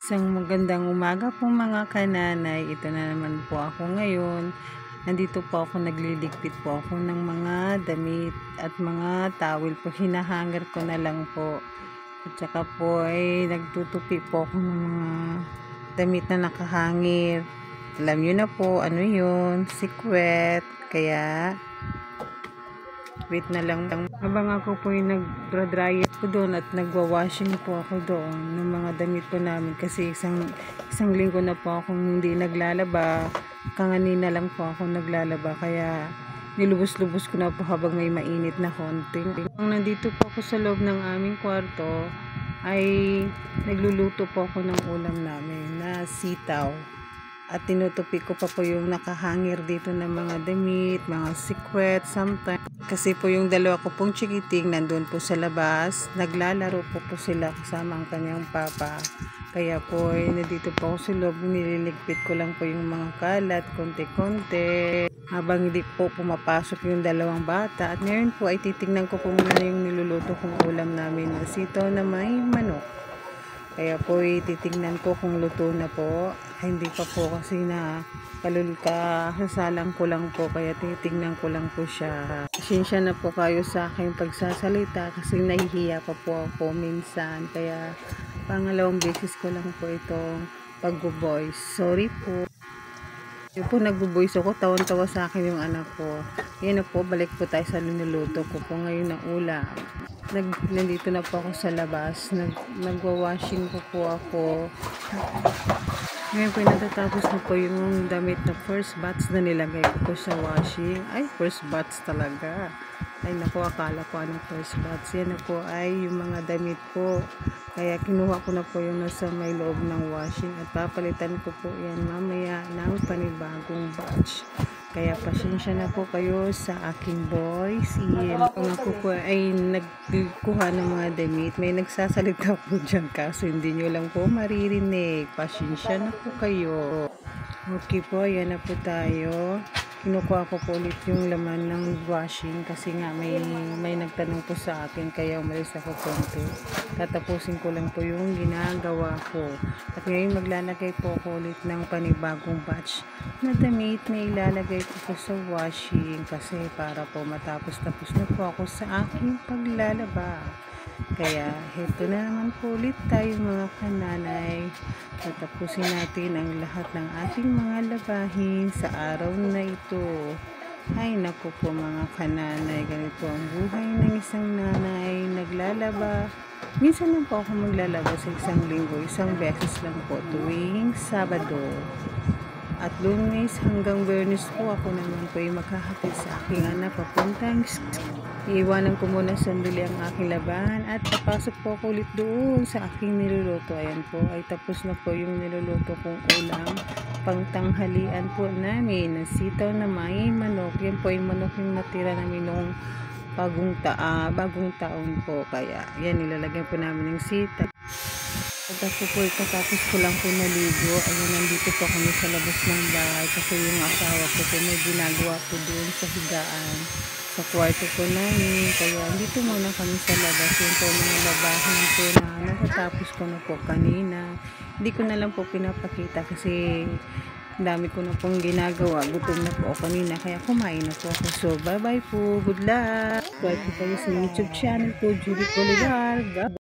Isang magandang umaga po mga kananay. Ito na naman po ako ngayon. Nandito po ako, nagliligpit po ako ng mga damit at mga towel po. Hinahanger ko na lang po. At saka po ay nagtutupi po ako ng mga damit na nakahangir. Alam nyo na po ano yun, sikwet. Kaya wait na lang. Habang ako po yung nagdra-dryer ko doon at nagwa-washing po ako doon ng mga damit po namin kasi isang linggo na po akong hindi naglalaba. Kanganina lang po ako naglalaba kaya nilubos-lubos ko na po habang may mainit na konting. Nung nandito po ako sa loob ng aming kwarto ay nagluluto po ako ng ulam namin na sitaw. At tinutupi ko pa po yung nakahangir dito ng mga damit, mga sikwet, sometimes. Kasi po yung dalawa ko pong chikiting nandun po sa labas. Naglalaro po sila kasama ang kanyang papa. Kaya po nandito po ako sa loob. Nililigpit ko lang po yung mga kalat, konti-konti. Habang hindi po pumapasok yung dalawang bata. At ngayon po ay titignan ko po muna yung niluluto kong ulam namin na sitaw na may manok. Kaya po titignan ko kung luto na po. Hindi pa po kasi na kasasalang ko lang po. Kaya titignan ko lang po siya. Pasensya na po kayo sa aking pagsasalita kasi nahihiya pa po ako minsan. Kaya pangalawang beses ko lang po itong pag-voice. Sorry po. Yung po nagbo-voice ako, tawan-tawa sa akin yung anak ko. Yan na po, balik po tayo sa linuluto ko po ngayon na ulam. Nandito na po ako sa labas. Nagwa-washing po ako. Ngayon po natatapos na po yung damit na first batch na nilagay ko po sa washing. Ay, first batch talaga. Ay naku, akala ko anong first batch. Yan na po ay yung mga damit po. Kaya kinuha ko na po yung nasa may loob ng washing. At papalitan ko po yan mamaya ng panibagong batch. Kaya pasensya na po kayo sa aking voice. Kung ako po ay nagkuha ng mga damit, may nagsasalita po dyan kaso hindi nyo lang po maririnig. Pasensya na po kayo. Okay po, ayan na po tayo. Kinukuha ko po ulit yung laman ng washing kasi nga may nagtanong po sa akin kaya umalis ako konti. Tatapusin ko lang po yung ginagawa ko. At ngayon maglalagay po ako ulit ng panibagong batch na damit na ilalagay ko po sa washing kasi para po matapos-tapos na po ako sa aking paglalaba. Kaya heto na naman po ulit tayo mga kananay. Tatapusin natin ang lahat ng ating mga labahin sa araw na ito. Ay naku po mga kananay, ganito ang buhay ng isang nanay naglalaba. Minsan lang po ako maglalaba sa isang linggo, isang beses lang po tuwing Sabado. At Lunes hanggang Biyernes po ako naman po ay makahapit sa aking anak papuntang iiwanan ko muna sandali ang aking labahan at papasok po ako ulit doon sa aking niluluto. Ayan po ay tapos na po yung niluluto kong ulam pangtanghalian po namin ng sitaw na may manok. Yan po yung manok yung natira namin noong bagong taon po. Kaya yan nilalagyan po namin ng sitaw. At ako po katapos ko lang po naligo. Ayun, nandito po kami sa labas ng bahay kasi yung asawa ko po may ginagawa po doon sa higaan sa kwarto po namin. Kaya dito muna kami sa labas. Yung po mga labahin po na natatapos ko na po kanina. Hindi ko na lang po pinapakita kasi dami ko na pong ginagawa. Gutom na po ako kanina kaya kumain na po ako. So bye bye po. Good luck. Subscribe po kayo sa YouTube channel po, Judy Bolivar.